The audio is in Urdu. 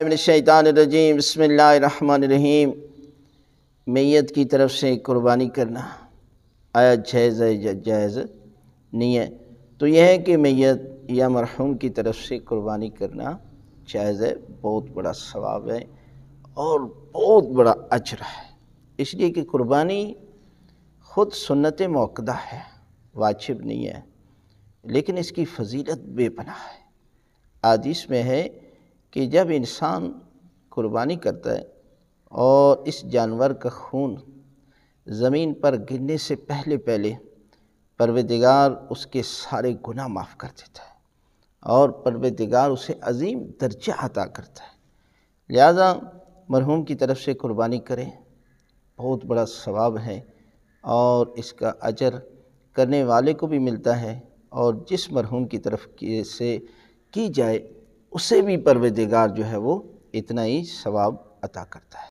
من الشیطان الرجیم بسم اللہ الرحمن الرحیم۔ میت کی طرف سے قربانی کرنا آیا جائز ہے یا جائز نہیں ہے؟ تو یہ ہے کہ میت یا مرحوم کی طرف سے قربانی کرنا جائز ہے، بہت بڑا ثواب ہے اور بہت بڑا اجر ہے، اس لیے کہ قربانی خود سنت موقدہ ہے، واجب نہیں ہے، لیکن اس کی فضیلت بے پناہ ہے۔ حدیث میں ہے کہ جب انسان قربانی کرتا ہے اور اس جانور کا خون زمین پر گرنے سے پہلے پروردگار اس کے سارے گناہ معاف کر دیتا ہے اور پروردگار اسے عظیم درجہ عطا کرتا ہے۔ لہذا مرحوم کی طرف سے قربانی کریں، بہت بڑا ثواب ہے اور اس کا اجر کرنے والے کو بھی ملتا ہے، اور جس مرحوم کی طرف سے کی جائے اسے بھی پروردگار جو ہے وہ اتنا ہی ثواب عطا کرتا ہے۔